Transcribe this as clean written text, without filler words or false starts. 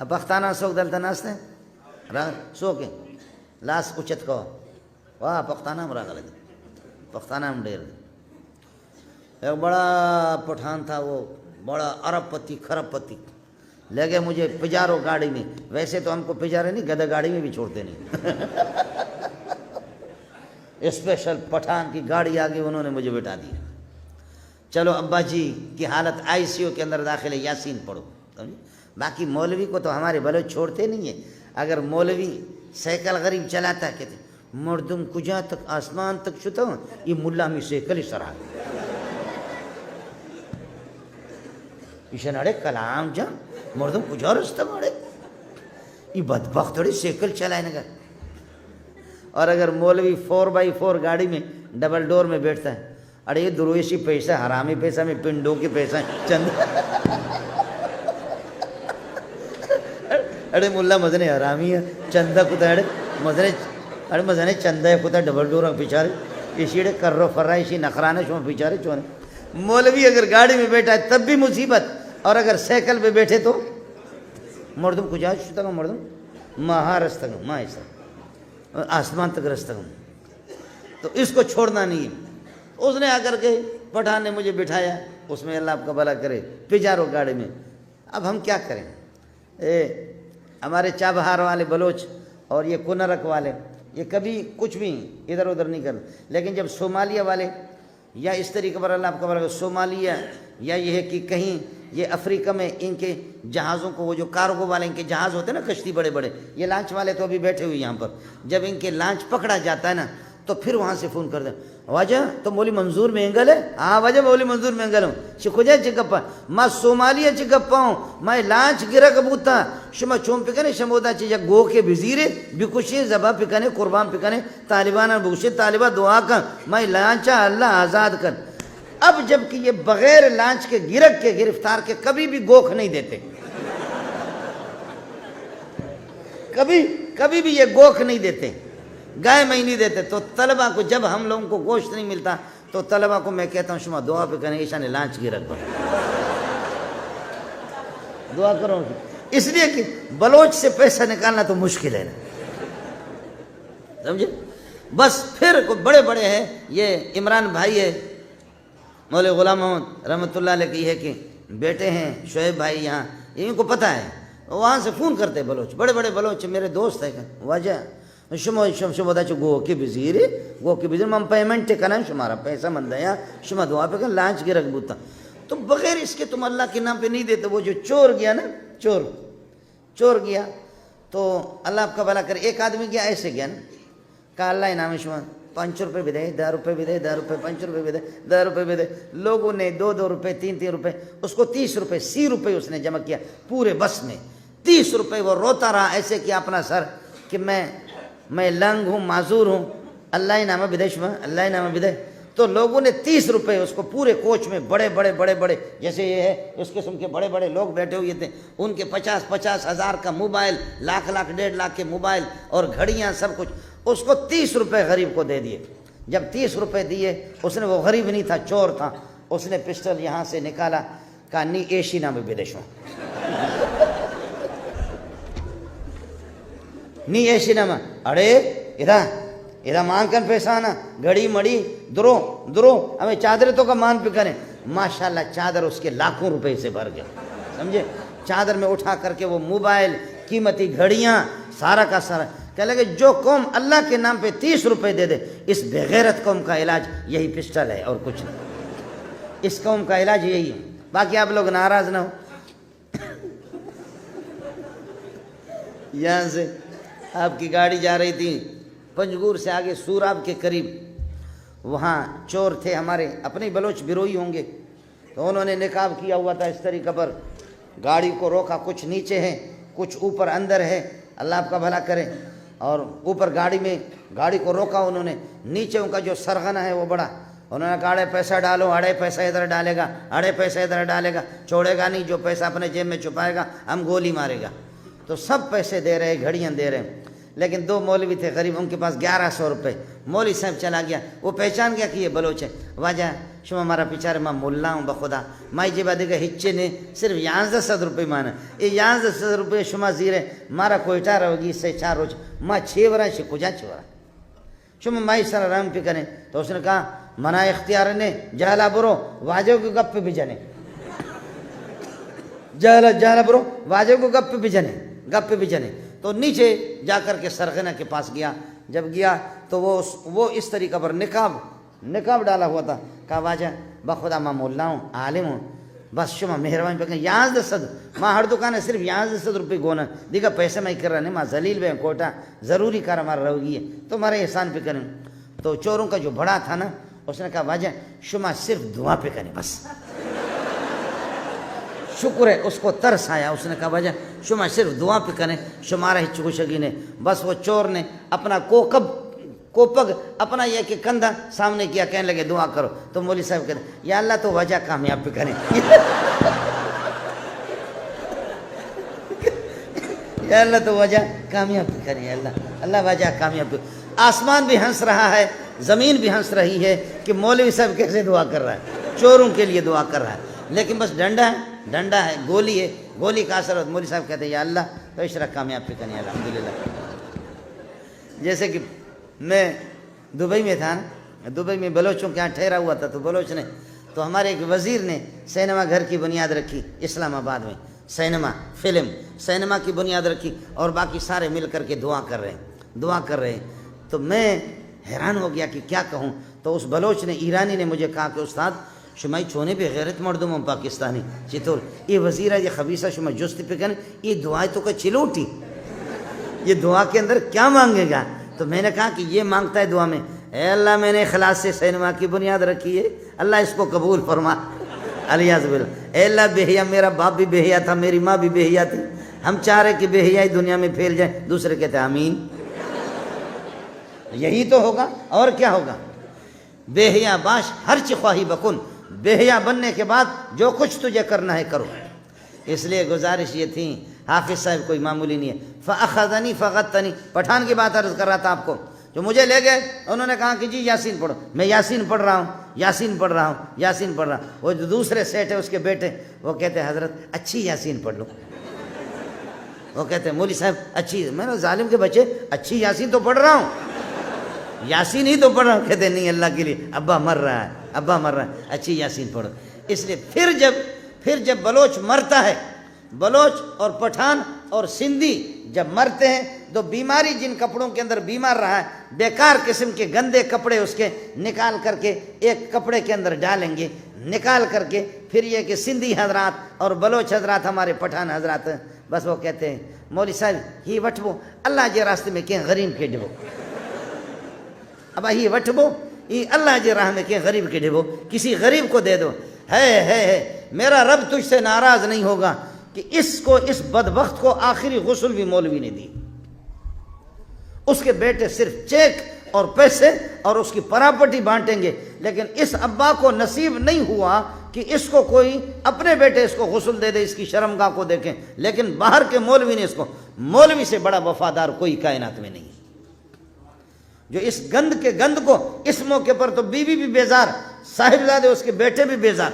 پختانہ سوک دلتا ناستے سوکے لاس اچت کو واہ پختانہ مرا گلے پختانہ ہم ڈیر ایک بڑا پٹھان تھا، وہ بڑا ارب پتی خرب پتی، لے گئے مجھے پجارو گاڑی میں. ویسے تو ہم کو پجارے نہیں، گدھا گاڑی میں بھی چھوڑتے نہیں. اسپیشل پٹھان کی گاڑی آگے انہوں نے مجھے بٹھا دیا. چلو ابا جی کی حالت آئی سی یو کے اندر داخل ہے، یاسین پڑھو. باقی مولوی کو تو ہمارے بلوچ چھوڑتے نہیں ہیں. اگر مولوی سائیکل غریب چلاتا ہے کہتے مردم کجا تک آسمان تک شتا ہوں، یہ ملا میں سائیکل ہی سرا اڑے کلام جان مردم کجا رستہ مارے یہ بدبخت تھوڑی سائیکل چلائے نگر. اور اگر مولوی 4x4 گاڑی میں ڈبل ڈور میں بیٹھتا ہے، ارے یہ درویشی پیسہ حرامی پیسہ میں پنڈوں کے پیسہ چند اڑے ملا مزنے حرامی ہے چندہ کتا اڑے مزنے چندہ ہے کتا ڈبل ڈور پیچھارے اسی اڑے کرو فرائشی نخرانے شما پیچھارے چونے. مولوی اگر گاڑی میں بیٹھا ہے تب بھی مصیبت، اور اگر سائیکل پہ بیٹھے تو مردم کجا شتا گا مردم مہا رستہ گا ماں ایسا آسمان تک رستہ گا. تو اس کو چھوڑنا نہیں ہے. اس نے آ کر کے پٹھان نے مجھے بٹھایا اس میں، اللہ آپ کا بھلا کرے، پجارو گاڑی میں. اب ہم کیا کریں؟ ہمارے چابہار والے بلوچ اور یہ کنرک والے یہ کبھی کچھ بھی ادھر ادھر نہیں کرتے، لیکن جب صومالیہ والے یا اس طریقے پر اللہ آپ کا بھلا کرے صومالیہ یا یہ ہے کہ کہیں یہ افریقہ میں ان کے جہازوں کو، وہ جو کارگو والے ان کے جہاز ہوتے ہیں نا کشتی بڑے بڑے، یہ لانچ والے تو ابھی بیٹھے ہوئے یہاں پر، جب ان کے لانچ پکڑا جاتا ہے نا تو پھر وہاں سے فون کر دیں واجہ تو مولی منظور مہنگل ہے. ہاں واجہ مولی منظور مہنگل ہوں شکوجہ چکپا ما صومالیہ چکپا ہوں میں لانچ گرہ کبوتا شما چوم پکنے شمودا چیزا گو کے بزیرے بکشی زبا پکنے قربان پکنے طالبانہ بکشی طالبہ دعا کر میں لانچا اللہ آزاد کر. اب جب کہ یہ بغیر لانچ کے گرک کے گرفتار کے کبھی بھی گوکھ نہیں دیتے، کبھی بھی یہ گوکھ نہیں دیتے، گائے میں نہیں دیتے. تو طلبہ کو جب ہم لوگوں کو گوشت نہیں ملتا تو طلبہ کو میں کہتا ہوں شما دعا پہ کرنے ایشان لانچ کی رکھ دعا کرو، اس لیے کہ بلوچ سے پیسہ نکالنا تو مشکل ہے نا، سمجھے. بس پھر بڑے بڑے ہیں، یہ عمران بھائی ہے، مولوی غلام محمد رحمۃ اللہ علیہ کی ہے کہ بیٹے ہیں شعیب بھائی یہاں، ان کو پتہ ہے، وہاں سے فون کرتے بلوچ، بڑے بڑے بلوچ میرے دوست ہیں واجہ شما بتا چو گو کے بزیر من پیمنٹ ٹکنا ہے شمارا پیسہ مند ہے شما دعا پہ کن لانچ کے رکھ بوتا. تو بغیر اس کے تم اللہ کے نام پہ نہیں دیتے. وہ جو چور گیا نا، چور گیا تو اللہ آپ کا بھلا کرے، ایک آدمی گیا ایسے گیا نا، کہا اللہ انعام شما 5 روپے بھی دے، 10 روپے بھی دے، 10 روپے 5 روپے بھی دے، 10 روپے بھی دے. لوگوں نے 2 روپے 3 روپے اس کو 30 روپے 80 روپے اس نے جمع کیا پورے بس میں. 30 روپے وہ روتا رہا ایسے کیا اپنا سر کہ میں لنگ ہوں، معذور ہوں، اللہ انعام بدیش میں اللہ انعام بدے. تو لوگوں نے 30 روپے اس کو پورے کوچ میں بڑے بڑے جیسے یہ ہے اس قسم کے بڑے بڑے لوگ بیٹھے ہوئے تھے، ان کے 50 ہزار کا موبائل، لاکھ 1.5 لاکھ کے موبائل اور گھڑیاں سب کچھ، اس کو 30 روپے غریب کو دے دیے. جب 30 روپے دیے اس نے، وہ غریب نہیں تھا چور تھا، اس نے پسٹل یہاں سے نکالا، کہا نی ایشی نام بدیش میں نی ایشی نام اڑے ادھا مان کر پیسہ آنا گھڑی مڑی درو ہمیں چادر تو کا مان پہ کریں. ماشاءاللہ چادر اس کے لاکھوں روپے سے بھر گیا، سمجھے. چادر میں اٹھا کر کے وہ موبائل، قیمتی گھڑیاں، سارا کا سارا. کہہ لگے جو قوم اللہ کے نام پہ 30 روپے دے دے، اس بغیرت قوم کا علاج یہی پسٹل ہے اور کچھ نہیں. اس قوم کا علاج یہی ہے. باقی آپ لوگ ناراض نہ ہو. یہاں سے آپ کی گاڑی جا رہی تھی پنجگور سے آگے سوراب کے قریب، وہاں چور تھے ہمارے اپنے بلوچ بروئی ہوں گے، تو انہوں نے نقاب کیا ہوا تھا اس طریقے پر. گاڑی کو روکا، کچھ نیچے ہے کچھ اوپر اندر ہے، اللہ آپ کا بھلا کرے. اور اوپر گاڑی کو روکا انہوں نے، نیچے ان کا جو سرغنہ ہے وہ بڑا، انہوں نے کہا 2.5 پیسہ ڈالو، 2.5 پیسہ ادھر ڈالے گا، 2.5 پیسہ ادھر ڈالے گا، چھوڑے گا نہیں، جو پیسہ اپنے جیب میں چھپائے گا ہم گولی مارے گا. تو سب پیسے دے رہے، گھڑیاں دے رہے. لیکن 2 مولوی تھے غریب، ان کے پاس 1100 روپے. مولوی صاحب چلا گیا، وہ پہچان گیا کہ یہ بلوچ ہے. واجہ شما مارا پیچھارے ماں مولا ہوں بخدا مائی جی بادے کا ہچے نے صرف 1100 روپے مانا یہ 1100 روپے شما زیرے مارا کوئٹا رہوگی سے 4 روز ماں 6 ورہ سے کجا 6 ورہ شما مائی سارا رام پہ کریں تو اس نے کہا منا اختیار نے جہلا برو واجو کو گپ پہ بھی جانے جہلا برو واجو کو گپ پہ بھی جانے تو نیچے جا کر کے سرغنہ کے پاس گیا جب گیا تو وہ اس طریقہ پر نقاب ڈالا ہوا تھا کہا واجہ بخدا ماں مولا ہوں عالم ہوں بس شما مہربانی پہ کہیں 1100 ماں ہر دکان ہے صرف 1100 روپے گونا دیکھا پیسے میں کر رہا نہیں ماں ذلیل بے کوٹا ضروری کار ہمارا رہوگی ہے تو ہمارے احسان پہ کریں تو چوروں کا جو بڑا تھا نا اس نے کہا واجہ شما صرف دعا پہ کریں بس شکر ہے اس کو ترس آیا اس نے کہا واجہ شما صرف دعا پہ کریں شمارا ہی چکشگی نے بس وہ چور نے اپنا کوپگ اپنا یہ کہ کندھا سامنے کیا کہنے لگے دعا کرو تو مولوی صاحب کہتے یا اللہ تو وجہ کامیاب پہ کریں یا اللہ تو وجہ کامیاب پہ کریں اللہ وجہ کامیاب پہ آسمان بھی ہنس رہا ہے زمین بھی ہنس رہی ہے کہ مولوی صاحب کیسے دعا کر رہا ہے چوروں کے لیے دعا کر رہا ہے لیکن بس ڈنڈا ہے گولی کا اثر مولوی صاحب کہتے ہیں یا اللہ تو اشرا کامیاب پہ کریں الحمدللہ جیسے کہ میں دبئی میں تھا نا دبئی میں بلوچوں کے یہاں ٹھہرا ہوا تھا تو بلوچ نے تو ہمارے ایک وزیر نے سینما گھر کی بنیاد رکھی اسلام آباد میں سینما کی بنیاد رکھی اور باقی سارے مل کر کے دعا کر رہے ہیں تو میں حیران ہو گیا کہ کیا کہوں تو اس بلوچ نے ایرانی نے مجھے کہا کہ استاد شمائی چھونے پہ غیرت مردم ہوں پاکستانی چطور یہ وزیرہ یہ خبیصہ شما جستی پہ کہنے یہ دعائیں تو کا چلوٹی یہ دعا کے اندر کیا مانگے گا تو میں نے کہا کہ یہ مانگتا ہے دعا میں اے اللہ میں نے اخلاص سے سینما کی بنیاد رکھی ہے اللہ اس کو قبول فرما الیاذ باللہ اے اللہ بہیا میرا باپ بھی بہیا تھا میری ماں بھی بہیا تھی ہم چاہ رہے کہ بہیا ہی دنیا میں پھیل جائے دوسرے کہتے ہیں آمین یہی تو ہوگا اور کیا ہوگا بہیا باش ہر چخواہی بکن بہیا بننے کے بعد جو کچھ تجھے کرنا ہے کرو اس لیے گزارش یہ تھی حافظ صاحب کوئی معمولی نہیں ہے فَأَخَذَنِي فَغَتَّنِي پٹھان کی بات عرض کر رہا تھا آپ کو جو مجھے لے گئے انہوں نے کہا کہ جی یاسین پڑھو میں یاسین پڑھ رہا ہوں وہ جو دوسرے سیٹ ہے اس کے بیٹے وہ کہتے ہیں حضرت اچھی یاسین پڑھ لو وہ کہتے ہیں مولوی صاحب اچھی میں نے ظالم کے بچے اچھی یاسین تو پڑھ رہا ہوں یاسین ہی تو پڑھ رہا ہوں کہتے ہیں نہیں اللہ کے لیے ابا مر رہا ہے اچھی یاسین پڑھو اس لیے پھر جب بلوچ مرتا ہے بلوچ اور پٹھان اور سندھی جب مرتے ہیں تو بیماری جن کپڑوں کے اندر بیمار رہا ہے بیکار قسم کے گندے کپڑے اس کے نکال کر کے ایک کپڑے کے اندر ڈالیں گے نکال کر کے پھر یہ کہ سندھی حضرات اور بلوچ حضرات ہمارے پٹھان حضرات بس وہ کہتے ہیں مولوی صاحب ہی وٹبو اللہ جے راستے میں کہیں غریب کے ڈبو اب ہی وٹبو ہی اللہ جے راہ میں کہیں غریب کے ڈبو کسی غریب کو دے دو ہے میرا رب تجھ سے ناراض نہیں ہوگا کہ اس بدبخت کو آخری غسل بھی مولوی نے دی اس کے بیٹے صرف چیک اور پیسے اور اس کی پراپرٹی بانٹیں گے لیکن اس ابا کو نصیب نہیں ہوا کہ اس کو کوئی اپنے بیٹے اس کو غسل دے دے اس کی شرمگاہ کو دیکھیں لیکن باہر کے مولوی نے اس کو مولوی سے بڑا وفادار کوئی کائنات میں نہیں جو اس گند کو اس موقع پر تو بیوی بھی بیزار صاحبزادے اس کے بیٹے بھی بیزار